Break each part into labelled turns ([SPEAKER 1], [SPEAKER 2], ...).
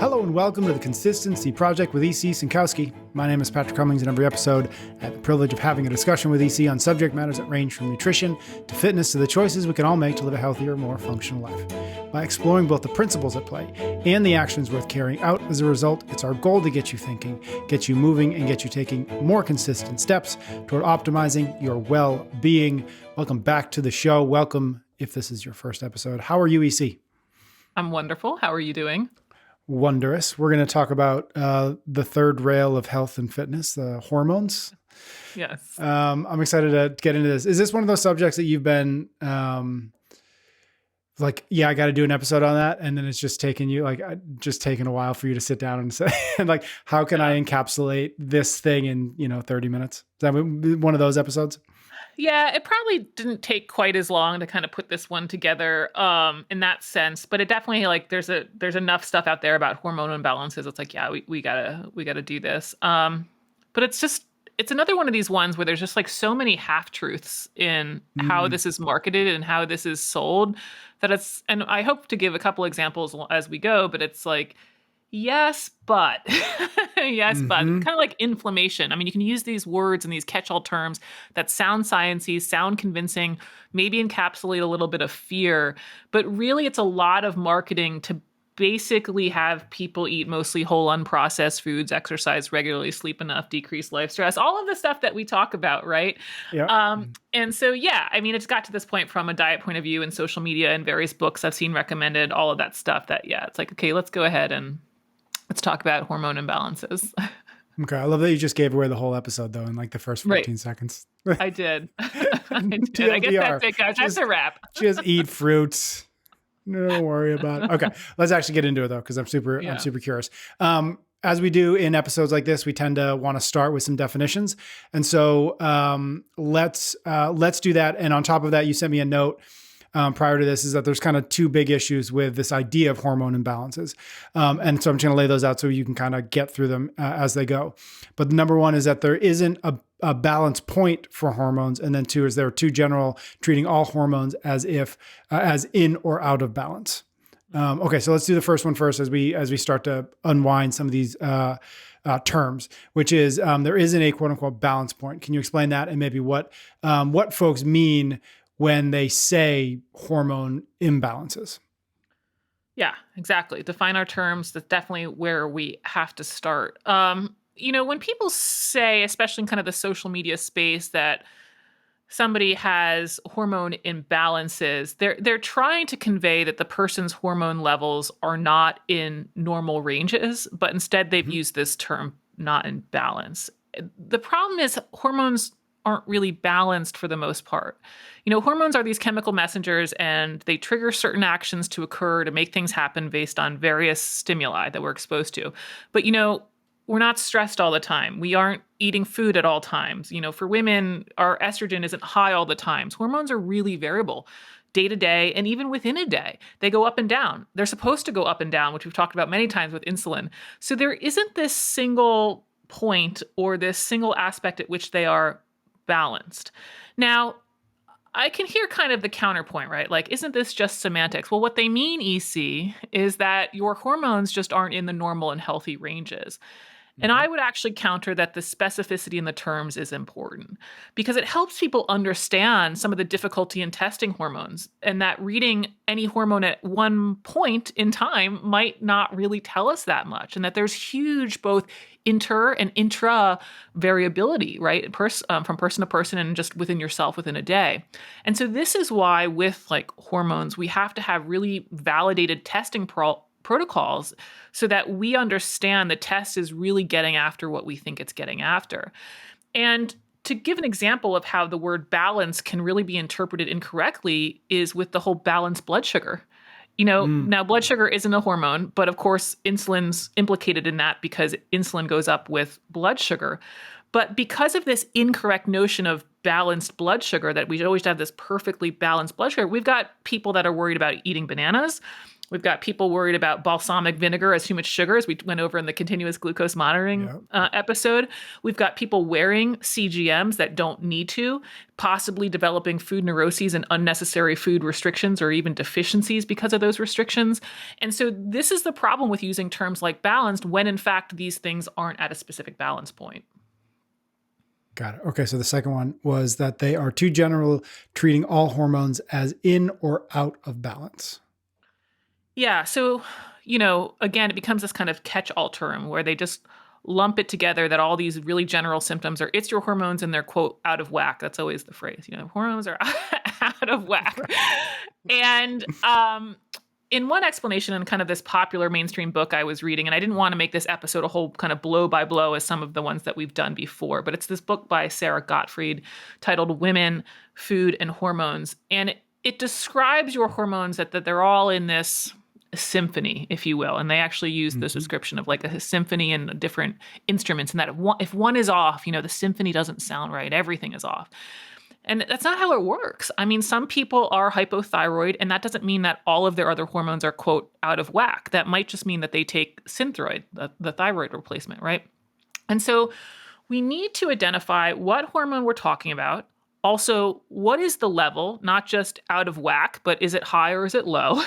[SPEAKER 1] Hello and welcome to the Consistency Project with EC Sinkowski. My name is Patrick Cummings, and every episode I have the privilege of having a discussion with EC on subject matters that range from nutrition to fitness to the choices we can all make to live a healthier, more functional life. By exploring both the principles at play and the actions worth carrying out as a result, it's our goal to get you thinking, get you moving, and get you taking more consistent steps toward optimizing your well-being. Welcome back to the show. Welcome if this is your first episode. How are you, EC?
[SPEAKER 2] I'm wonderful. How are you doing?
[SPEAKER 1] Wondrous. We're going to talk about the third rail of health and fitness, the hormones.
[SPEAKER 2] Yes.
[SPEAKER 1] I'm excited to get into this. Is this one of those subjects that you've been like, yeah, I got to do an episode on that, and then it's just taken you just taken a while for you to sit down and say, like, how can I encapsulate this thing in 30 minutes? Is that one of those episodes?
[SPEAKER 2] Yeah, it probably didn't take quite as long to kind of put this one together in that sense, but it definitely there's enough stuff out there about hormonal imbalances. It's like, yeah, we gotta do this. But it's another one of these ones where there's just like so many half truths in how this is marketed and how this is sold that and I hope to give a couple examples as we go, but it's like, yes, but yes, but kind of like inflammation. I mean, you can use these words and these catch-all terms that sound sciencey, sound convincing, maybe encapsulate a little bit of fear, but really it's a lot of marketing to basically have people eat mostly whole unprocessed foods, exercise regularly, sleep enough, decrease life stress, all of the stuff that we talk about, right?
[SPEAKER 1] Yeah.
[SPEAKER 2] And so, yeah, I mean, it's got to this point from a diet point of view and social media and various books I've seen recommended, all of that stuff that, yeah, it's like, okay, let's go ahead and let's talk about hormone imbalances.
[SPEAKER 1] Okay. I love that you just gave away the whole episode, though, in like the first 14 seconds.
[SPEAKER 2] I did. I did. I guess that's it, guys. That's a wrap.
[SPEAKER 1] Just eat fruits. No worry about it. Okay. Let's actually get into it, though, because I'm super curious. As we do in episodes like this, we tend to want to start with some definitions. And so let's do that. And on top of that, you sent me a note prior to this, is that there's kind of two big issues with this idea of hormone imbalances. And so I'm just going to lay those out so you can kind of get through them as they go. But number one is that there isn't a balance point for hormones. And then two is there are too general, treating all hormones as in or out of balance. Okay, so let's do the first one first as we start to unwind some of these terms, which is there isn't a quote unquote balance point. Can you explain that and maybe what folks mean when they say hormone imbalances?
[SPEAKER 2] Yeah, exactly. Define our terms. That's definitely where we have to start. When people say, especially in kind of the social media space, that somebody has hormone imbalances, they're trying to convey that the person's hormone levels are not in normal ranges, but instead they've used this term, not in balance. The problem is hormones aren't really balanced for the most part. Hormones are these chemical messengers, and they trigger certain actions to occur to make things happen based on various stimuli that we're exposed to. But, we're not stressed all the time. We aren't eating food at all times. For women, our estrogen isn't high all the times. Hormones are really variable day to day, and even within a day. They go up and down. They're supposed to go up and down, which we've talked about many times with insulin. So there isn't this single point or this single aspect at which they are balanced. Now, I can hear kind of the counterpoint, right? Like, isn't this just semantics? Well, what they mean, EC, is that your hormones just aren't in the normal and healthy ranges. And I would actually counter that the specificity in the terms is important because it helps people understand some of the difficulty in testing hormones, and that reading any hormone at one point in time might not really tell us that much, and that there's huge both inter and intra variability, right? From person to person and just within yourself within a day. And so this is why with like hormones, we have to have really validated testing protocols so that we understand the test is really getting after what we think it's getting after. And to give an example of how the word balance can really be interpreted incorrectly is with the whole balanced blood sugar. Now blood sugar isn't a hormone, but of course insulin's implicated in that because insulin goes up with blood sugar. But because of this incorrect notion of balanced blood sugar, that we always have this perfectly balanced blood sugar. We've got people that are worried about eating bananas. We've got people worried about balsamic vinegar as too much sugar, as we went over in the continuous glucose monitoring episode. We've got people wearing CGMs that don't need to, possibly developing food neuroses and unnecessary food restrictions or even deficiencies because of those restrictions. And so this is the problem with using terms like balanced when in fact these things aren't at a specific balance point.
[SPEAKER 1] Got it. Okay, so the second one was that they are too general, treating all hormones as in or out of balance.
[SPEAKER 2] Yeah. So, again, it becomes this kind of catch-all term where they just lump it together that all these really general symptoms are, it's your hormones and they're, quote, out of whack. That's always the phrase, hormones are out of whack. And in one explanation in kind of this popular mainstream book I was reading, and I didn't want to make this episode a whole kind of blow by blow as some of the ones that we've done before, but it's this book by Sarah Gottfried titled Women, Food, and Hormones. And it describes your hormones that they're all in this symphony, if you will. And they actually use this description of like a symphony and different instruments, and that if one is off, the symphony doesn't sound right. Everything is off. And that's not how it works. I mean, some people are hypothyroid, and that doesn't mean that all of their other hormones are, quote, out of whack. That might just mean that they take Synthroid, the thyroid replacement, right? And so we need to identify what hormone we're talking about. Also, what is the level, not just out of whack, but is it high or is it low?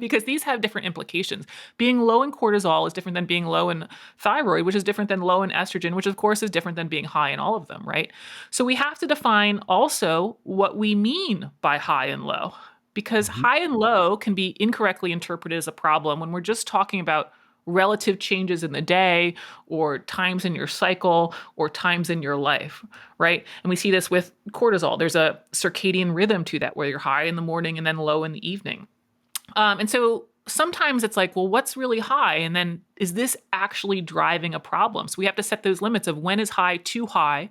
[SPEAKER 2] Because these have different implications. Being low in cortisol is different than being low in thyroid, which is different than low in estrogen, which of course is different than being high in all of them, right? So we have to define also what we mean by high and low, because high and low can be incorrectly interpreted as a problem when we're just talking about relative changes in the day or times in your cycle or times in your life, right? And we see this with cortisol. There's a circadian rhythm to that where you're high in the morning and then low in the evening. And so sometimes it's like, well, what's really high? And then is this actually driving a problem? So we have to set those limits of when is high too high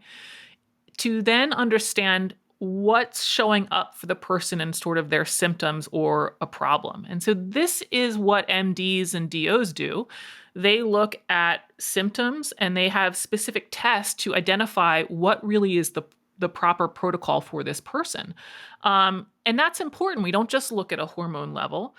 [SPEAKER 2] to then understand what's showing up for the person and sort of their symptoms or a problem. And so this is what MDs and DOs do. They look at symptoms and they have specific tests to identify what really is the proper protocol for this person. And that's important. We don't just look at a hormone level.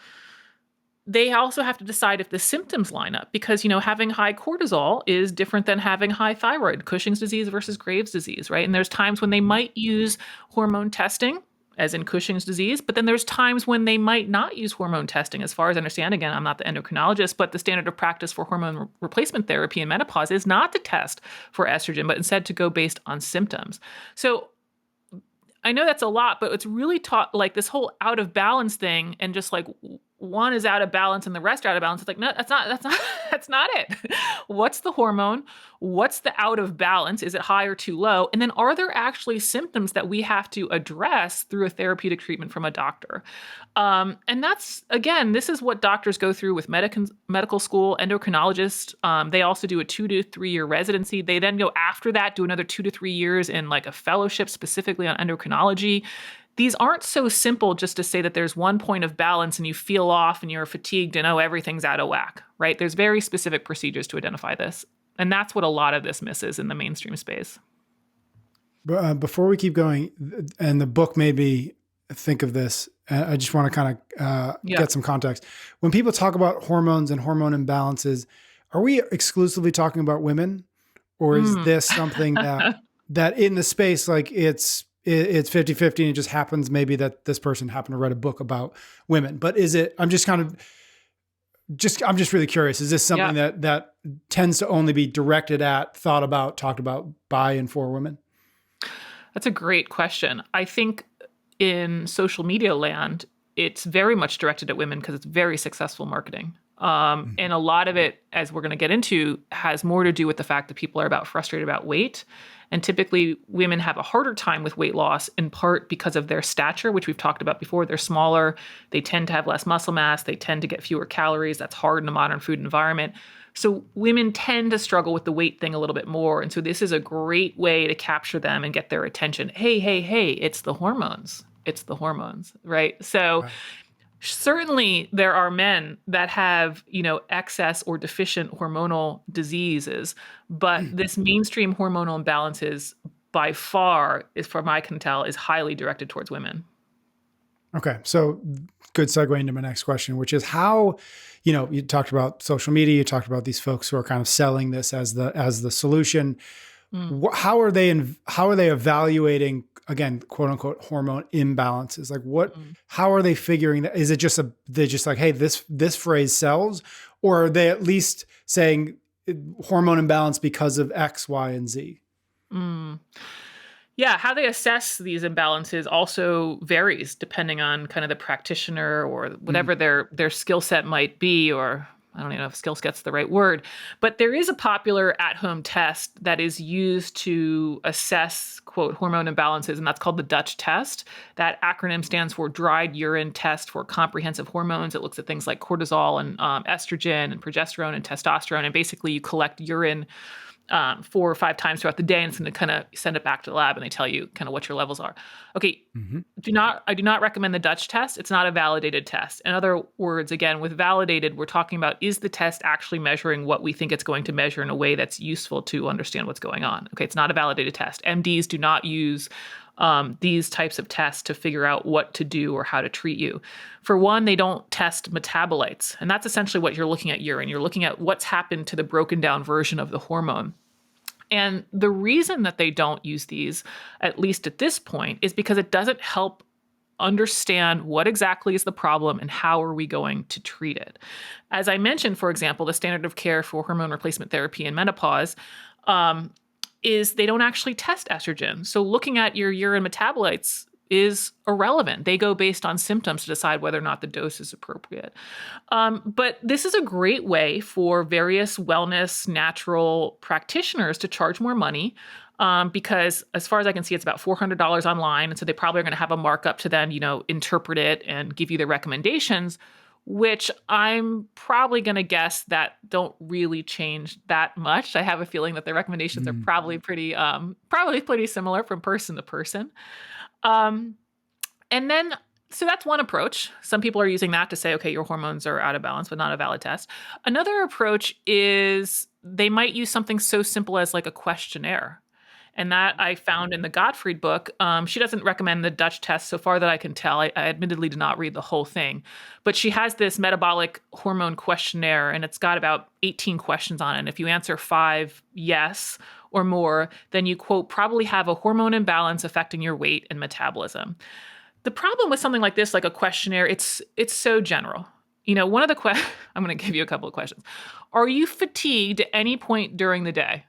[SPEAKER 2] They also have to decide if the symptoms line up because, having high cortisol is different than having high thyroid, Cushing's disease versus Graves' disease, right? And there's times when they might use hormone testing, as in Cushing's disease, but then there's times when they might not use hormone testing. As far as I understand, again, I'm not the endocrinologist, but the standard of practice for hormone replacement therapy in menopause is not to test for estrogen, but instead to go based on symptoms. So I know that's a lot, but it's really taught like this whole out of balance thing and just like one is out of balance and the rest are out of balance. It's like, no, that's not it. What's the hormone? What's the out of balance? Is it high or too low? And then are there actually symptoms that we have to address through a therapeutic treatment from a doctor? And that's, again, this is what doctors go through with medical school, endocrinologists. They also do a 2 to 3 year residency. They then go after that, do another 2 to 3 years in like a fellowship specifically on endocrinology. These aren't so simple just to say that there's one point of balance and you feel off and you're fatigued and, everything's out of whack, right? There's very specific procedures to identify this. And that's what a lot of this misses in the mainstream space.
[SPEAKER 1] Before we keep going, and the book made me think of this, I just want to kind of get some context. When people talk about hormones and hormone imbalances, are we exclusively talking about women? Or is this something that in the space, like it's 50-50 and it just happens maybe that this person happened to write a book about women, but is it, I'm just really curious. Is this something that tends to only be directed at, thought about, talked about by and for women?
[SPEAKER 2] That's a great question. I think in social media land, it's very much directed at women because it's very successful marketing. And a lot of it, as we're going to get into, has more to do with the fact that people are frustrated about weight. And typically women have a harder time with weight loss in part because of their stature, which we've talked about before. They're smaller. They tend to have less muscle mass. They tend to get fewer calories. That's hard in a modern food environment. So women tend to struggle with the weight thing a little bit more. And so this is a great way to capture them and get their attention. Hey, it's the hormones. It's the hormones, right? So certainly there are men that have, excess or deficient hormonal diseases, but this mainstream hormonal imbalances by far, is from I can tell, is highly directed towards women.
[SPEAKER 1] Okay. So good segue into my next question, which is how, you talked about social media, you talked about these folks who are kind of selling this as the solution. How are they evaluating, again, quote unquote, hormone imbalances? Like how are they figuring that? Is it just they're just like, hey, this phrase sells, or are they at least saying hormone imbalance because of X, Y, and Z?
[SPEAKER 2] Yeah, how they assess these imbalances also varies depending on kind of the practitioner or whatever their skill set might be, or I don't even know if skill set's the right word, but there is a popular at-home test that is used to assess, quote, hormone imbalances, and that's called the Dutch test. That acronym stands for Dried Urine Test for Comprehensive Hormones. It looks at things like cortisol and estrogen and progesterone and testosterone, and basically you collect urine 4 or 5 times throughout the day, and it's going to kind of send it back to the lab, and they tell you kind of what your levels are. Okay, I do not recommend the Dutch test. It's not a validated test. In other words, again, with validated, we're talking about, is the test actually measuring what we think it's going to measure in a way that's useful to understand what's going on? Okay, it's not a validated test. MDs do not use these types of tests to figure out what to do or how to treat you. For one, they don't test metabolites, and that's essentially what you're looking at urine. You're looking at what's happened to the broken down version of the hormone. And the reason that they don't use these, at least at this point, is because it doesn't help understand what exactly is the problem and how are we going to treat it. As I mentioned, for example, the standard of care for hormone replacement therapy in menopause is they don't actually test estrogen. So looking at your urine metabolites is irrelevant. They go based on symptoms to decide whether or not the dose is appropriate. But this is a great way for various wellness, natural practitioners to charge more money because as far as I can see, it's about $400 online. And so they probably are going to have a markup to then, interpret it and give you the recommendations, which I'm probably going to guess that don't really change that much. I have a feeling that the recommendations are probably pretty similar from person to person. And then, so that's one approach. Some people are using that to say, okay, your hormones are out of balance, but not a valid test. Another approach is they might use something so simple as like a questionnaire. And that I found in the Gottfried book. She doesn't recommend the Dutch test so far that I can tell. I admittedly did not read the whole thing. But she has this metabolic hormone questionnaire, and it's got about 18 questions on it. And if you answer 5 yes or more, then you, quote, probably have a hormone imbalance affecting your weight and metabolism. The problem with something like this, like a questionnaire, it's so general. One of the I'm going to give you a couple of questions. Are you fatigued at any point during the day?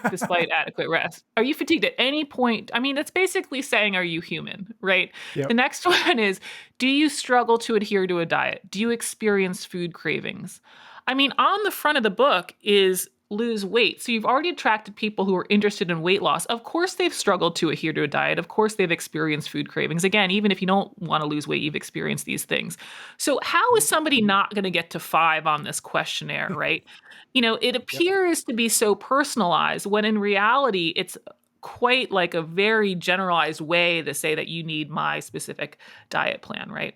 [SPEAKER 2] Despite adequate rest. Are you fatigued at any point? I mean, it's basically saying, are you human, right?
[SPEAKER 1] Yep.
[SPEAKER 2] The next one is, do you struggle to adhere to a diet? Do you experience food cravings? I mean, on the front of the book is lose weight. So you've already attracted people who are interested in weight loss. Of course, they've struggled to adhere to a diet. Of course, they've experienced food cravings. Again, even if you don't want to lose weight, you've experienced these things. So how is somebody not going to get to 5 on this questionnaire, right? It appears to be so personalized when in reality, it's quite like a very generalized way to say that you need my specific diet plan, right?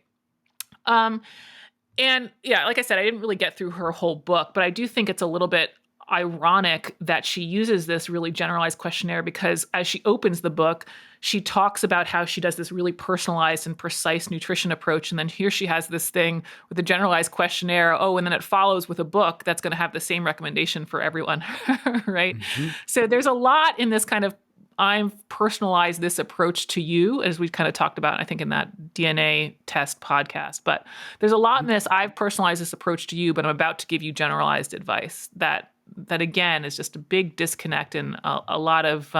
[SPEAKER 2] And yeah, like I said, I didn't really get through her whole book, but I do think it's a little bit ironic that she uses this really generalized questionnaire because as she opens the book, she talks about how she does this really personalized and precise nutrition approach. And then here she has this thing with a generalized questionnaire. Oh, and then it follows with a book that's going to have the same recommendation for everyone, right? So there's a lot in this kind of, I've personalized this approach to you, as we kind of talked about, I think, in that DNA test podcast. But there's a lot in this. I've personalized this approach to you, but I'm about to give you generalized advice that again is just a big disconnect and a lot of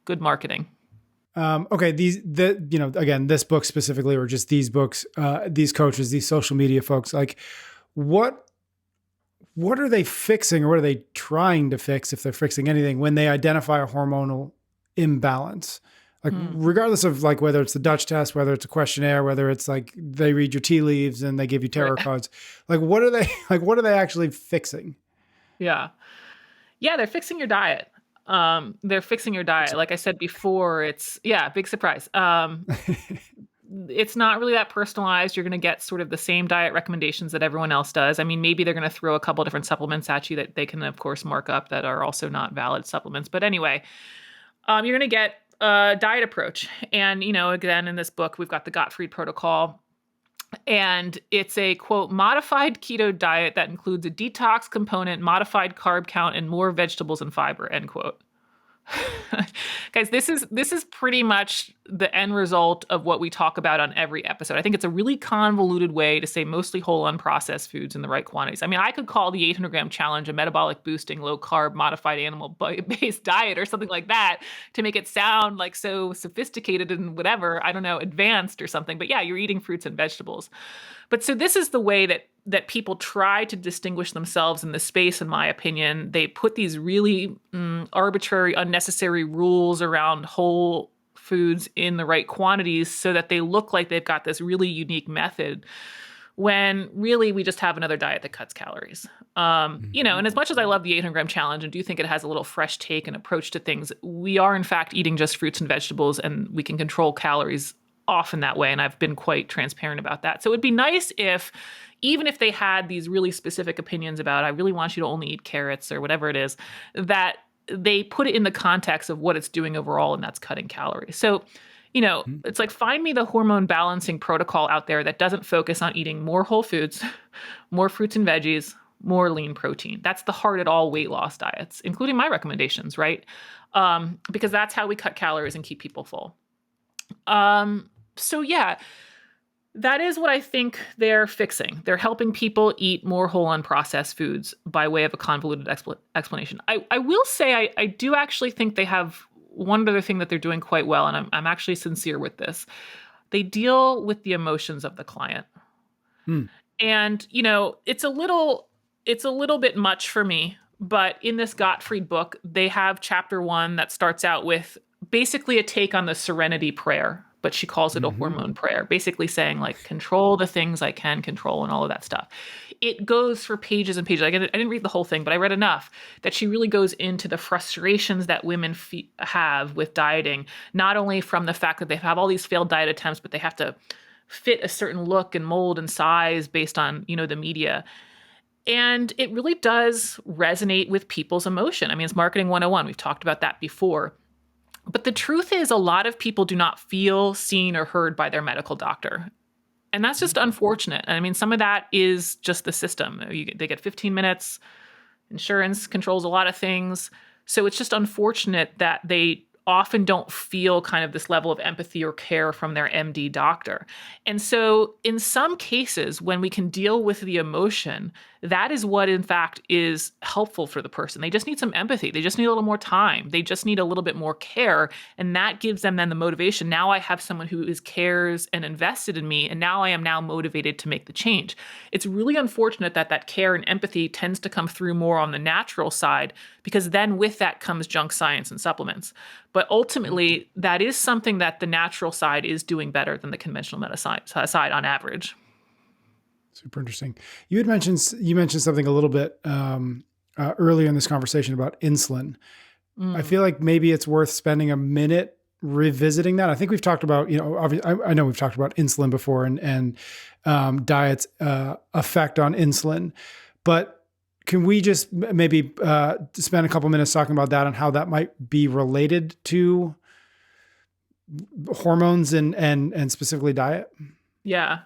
[SPEAKER 2] good marketing.
[SPEAKER 1] Okay, again, this book specifically, or just these books, these coaches, these social media folks, like what are they fixing, or what are they trying to fix, if they're fixing anything, when they identify a hormonal imbalance? Like regardless of like whether it's the Dutch test, whether it's a questionnaire, whether it's like they read your tea leaves and they give you tarot cards, like what are they actually fixing?
[SPEAKER 2] Yeah, they're fixing your diet. They're fixing your diet. Like I said before, it's big surprise. It's not really that personalized. You're going to get sort of the same diet recommendations that everyone else does. I mean, maybe they're going to throw a couple different supplements at you that they can, of course, mark up that are also not valid supplements. But anyway, You're going to get a diet approach. And, again, in this book, we've got the Gottfried protocol. And it's a, quote, modified keto diet that includes a detox component, modified carb count, and more vegetables and fiber, end quote. Guys, this is pretty much the end result of what we talk about on every episode. I think it's a really convoluted way to say mostly whole unprocessed foods in the right quantities. I mean, I could call the 800-gram challenge a metabolic boosting, low carb, modified animal based diet or something like that to make it sound like so sophisticated and whatever, I don't know, advanced or something. But yeah, you're eating fruits and vegetables. But so this is the way that people try to distinguish themselves in the space, in my opinion. They put these really arbitrary, unnecessary rules around whole foods in the right quantities so that they look like they've got this really unique method when really we just have another diet that cuts calories. And as much as I love the 800-gram challenge and do think it has a little fresh take and approach to things, we are in fact eating just fruits and vegetables, and we can control calories often that way. And I've been quite transparent about that. So it'd be nice if, even if they had these really specific opinions about, I really want you to only eat carrots or whatever it is, that they put it in the context of what it's doing overall, and that's cutting calories. So, it's like, find me the hormone balancing protocol out there that doesn't focus on eating more whole foods, more fruits and veggies, more lean protein. That's the heart at all weight loss diets, including my recommendations, right? Because that's how we cut calories and keep people full. So yeah, that is what I think they're fixing. They're helping people eat more whole unprocessed foods by way of a convoluted explanation. I will say I do actually think they have one other thing that they're doing quite well, and I'm actually sincere with this. They deal with the emotions of the client. And, it's a little bit much for me, but in this Gottfried book, they have chapter 1 that starts out with basically a take on the serenity prayer, but she calls it a hormone prayer, basically saying, like, control the things I can control and all of that stuff. It goes for pages and pages. I didn't read the whole thing, but I read enough that she really goes into the frustrations that women have with dieting, not only from the fact that they have all these failed diet attempts, but they have to fit a certain look and mold and size based on, the media. And it really does resonate with people's emotion. I mean, it's marketing 101. We've talked about that before. But the truth is, a lot of people do not feel seen or heard by their medical doctor. And that's just unfortunate. I mean, some of that is just the system. They get 15 minutes. Insurance controls a lot of things. So it's just unfortunate that they often don't feel kind of this level of empathy or care from their MD doctor. And so in some cases, when we can deal with the emotion, that is what in fact is helpful for the person. They just need some empathy. They just need a little more time. They just need a little bit more care. And that gives them then the motivation. Now I have someone who cares and invested in me, and now I am now motivated to make the change. It's really unfortunate that care and empathy tends to come through more on the natural side, because then with that comes junk science and supplements. But ultimately, that is something that the natural side is doing better than the conventional medicine side on average.
[SPEAKER 1] Super interesting. You mentioned something a little bit earlier in this conversation about insulin. I feel like maybe it's worth spending a minute revisiting that. I think we've talked about, I know we've talked about insulin before and diet's effect on insulin, but can we just maybe spend a couple minutes talking about that and how that might be related to hormones and specifically diet?
[SPEAKER 2] Yeah.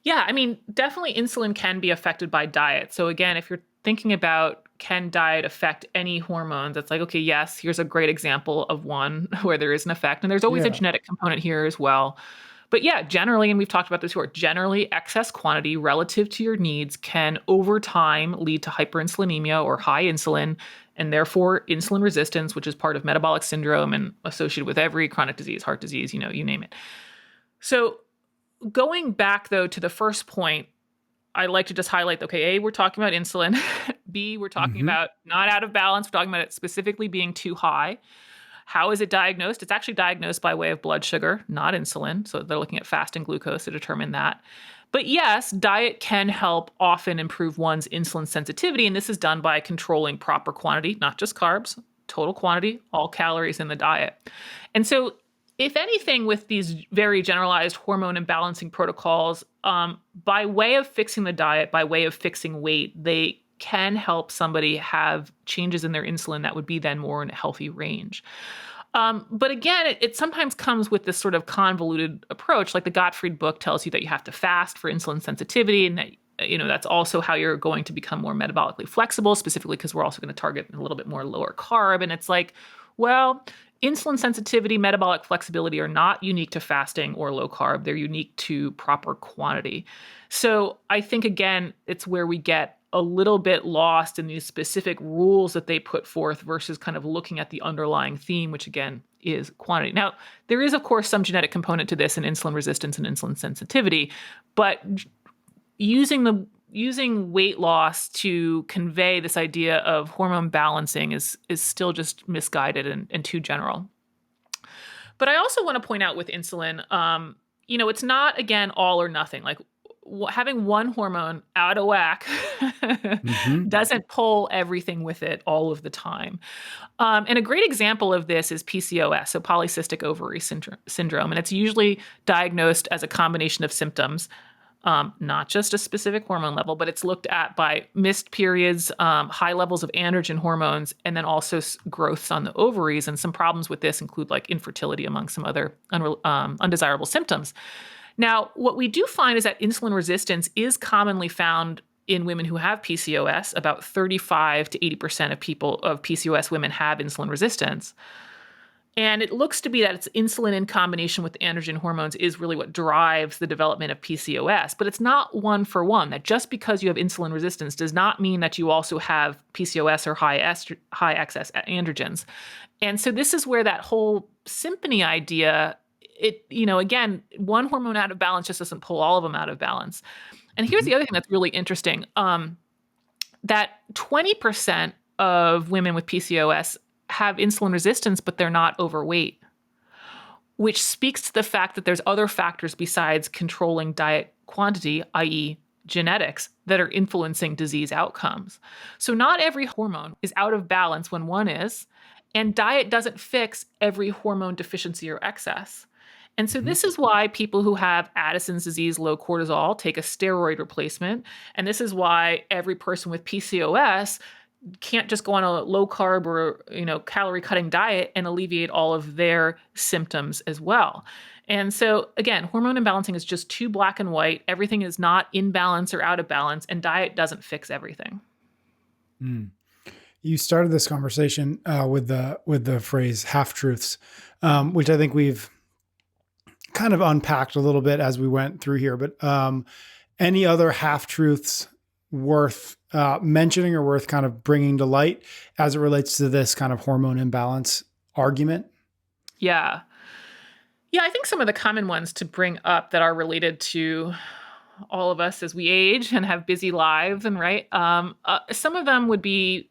[SPEAKER 2] Yeah, I mean, definitely insulin can be affected by diet. So again, if you're thinking about can diet affect any hormones, it's like, okay, yes, here's a great example of one where there is an effect. And there's always a genetic component here as well. But yeah, generally, and we've talked about this before, generally excess quantity relative to your needs can over time lead to hyperinsulinemia or high insulin, and therefore insulin resistance, which is part of metabolic syndrome and associated with every chronic disease, heart disease, you name it. So going back, though, to the first point, I like to just highlight, okay, A, we're talking about insulin. B, we're talking about not out of balance. We're talking about it specifically being too high. How is it diagnosed? It's actually diagnosed by way of blood sugar, not insulin. So they're looking at fasting glucose to determine that. But yes, diet can help often improve one's insulin sensitivity. And this is done by controlling proper quantity, not just carbs, total quantity, all calories in the diet. And so if anything, with these very generalized hormone imbalancing protocols, by way of fixing the diet, by way of fixing weight, they can help somebody have changes in their insulin that would be then more in a healthy range. But again, it sometimes comes with this sort of convoluted approach. Like the Gottfried book tells you that you have to fast for insulin sensitivity, and that that's also how you're going to become more metabolically flexible, specifically because we're also going to target a little bit more lower carb. And it's like, well, insulin sensitivity, metabolic flexibility are not unique to fasting or low carb. They're unique to proper quantity. So I think, again, it's where we get a little bit lost in these specific rules that they put forth versus kind of looking at the underlying theme, which again is quantity. Now, there is, of course, some genetic component to this in insulin resistance and insulin sensitivity, but using weight loss to convey this idea of hormone balancing is still just misguided and too general. But I also want to point out with insulin, it's not, again, all or nothing. Like having one hormone out of whack doesn't pull everything with it all of the time. And a great example of this is PCOS, so polycystic ovary syndrome. And it's usually diagnosed as a combination of symptoms, not just a specific hormone level, but it's looked at by missed periods, high levels of androgen hormones, and then also growths on the ovaries. And some problems with this include like infertility among some other undesirable symptoms. Now, what we do find is that insulin resistance is commonly found in women who have PCOS. About 35 to 80% of PCOS women have insulin resistance. And it looks to be that it's insulin in combination with androgen hormones is really what drives the development of PCOS. But it's not one for one, that just because you have insulin resistance does not mean that you also have PCOS or high excess androgens. And so this is where that whole symphony idea, again, one hormone out of balance just doesn't pull all of them out of balance. And here's the other thing that's really interesting, that 20% of women with PCOS have insulin resistance, but they're not overweight, which speaks to the fact that there's other factors besides controlling diet quantity, i.e. genetics, that are influencing disease outcomes. So not every hormone is out of balance when one is, and diet doesn't fix every hormone deficiency or excess. And so this is why people who have Addison's disease, low cortisol, take a steroid replacement. And this is why every person with PCOS can't just go on a low carb or, calorie cutting diet and alleviate all of their symptoms as well. And so again, hormone imbalancing is just too black and white. Everything is not in balance or out of balance, and diet doesn't fix everything.
[SPEAKER 1] You started this conversation with the phrase half truths, which I think we've kind of unpacked a little bit as we went through here, but any other half truths worth mentioning or worth kind of bringing to light as it relates to this kind of hormone imbalance argument?
[SPEAKER 2] Yeah, I think some of the common ones to bring up that are related to all of us as we age and have busy lives, and some of them would be,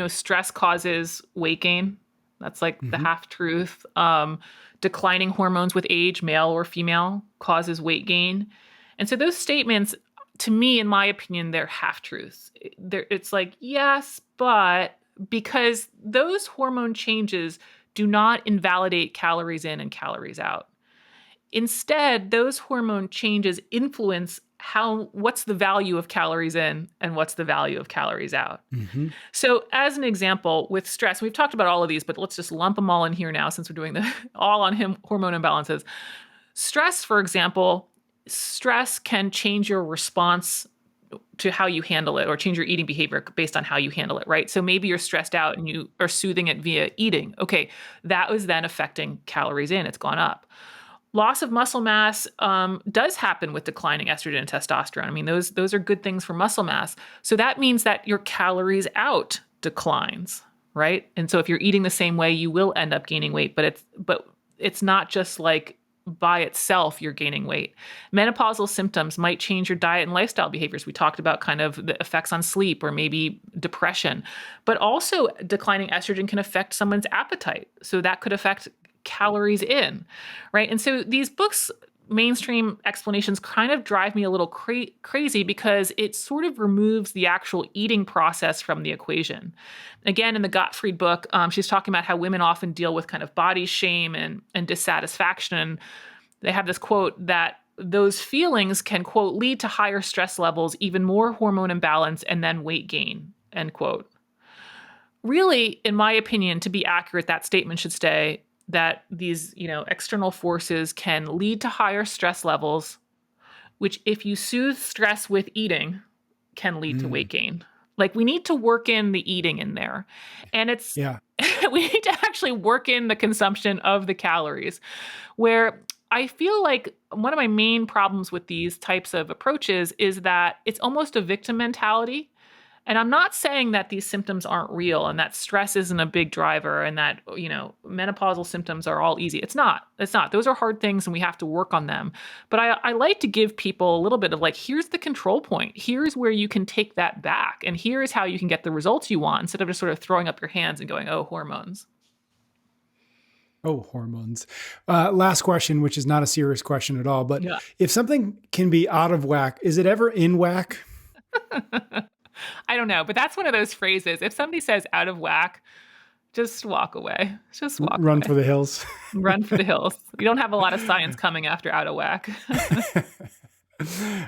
[SPEAKER 2] stress causes weight gain. That's like the half truth. Declining hormones with age, male or female, causes weight gain. And so those statements, to me, in my opinion, they're half truths. It's like, yes, but because those hormone changes do not invalidate calories in and calories out. Instead, those hormone changes influence what's the value of calories in and what's the value of calories out. So as an example, with stress, we've talked about all of these, but let's just lump them all in here now since we're doing all on hormone imbalances. Stress, for example, stress can change your response to how you handle it, or change your eating behavior based on how you handle it, right? So maybe you're stressed out and you are soothing it via eating. Okay, that was then affecting calories in, it's gone up. Loss of muscle mass does happen with declining estrogen and testosterone. I mean, those are good things for muscle mass. So that means that your calories out declines, right? And so if you're eating the same way, you will end up gaining weight, but it's not just like by itself you're gaining weight. Menopausal symptoms might change your diet and lifestyle behaviors. We talked about kind of the effects on sleep or maybe depression, but also declining estrogen can affect someone's appetite. So that could affect calories in, right? And so these books, mainstream explanations, kind of drive me a little crazy because it sort of removes the actual eating process from the equation. Again, in the Gottfried book, she's talking about how women often deal with kind of body shame and dissatisfaction. They have this quote that those feelings can, quote, lead to higher stress levels, even more hormone imbalance, and then weight gain, end quote. Really, in my opinion, to be accurate, that statement should say, that these, external forces can lead to higher stress levels, which if you soothe stress with eating can lead to weight gain. Like we need to work in the eating in there. And we need to actually work in the consumption of the calories, where I feel like one of my main problems with these types of approaches is that it's almost a victim mentality. And I'm not saying that these symptoms aren't real and that stress isn't a big driver and that, menopausal symptoms are all easy. It's not. Those are hard things and we have to work on them. But I like to give people a little bit of like, here's the control point. Here's where you can take that back. And here's how you can get the results you want instead of just sort of throwing up your hands and going, oh, hormones.
[SPEAKER 1] Oh, hormones. Last question, which is not a serious question at all. But if something can be out of whack, is it ever in whack?
[SPEAKER 2] I don't know, but that's one of those phrases. If somebody says out of whack, just walk away. Just walk
[SPEAKER 1] Run
[SPEAKER 2] away.
[SPEAKER 1] for the hills.
[SPEAKER 2] Run for the hills. You don't have a lot of science coming after out of whack.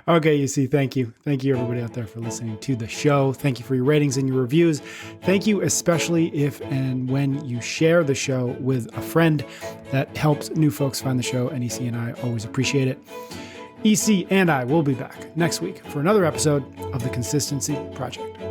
[SPEAKER 1] Okay, you see, thank you. Thank you, everybody out there, for listening to the show. Thank you for your ratings and your reviews. Thank you, especially if and when you share the show with a friend. That helps new folks find the show, and EC and I always appreciate it. EC and I will be back next week for another episode of The Consistency Project.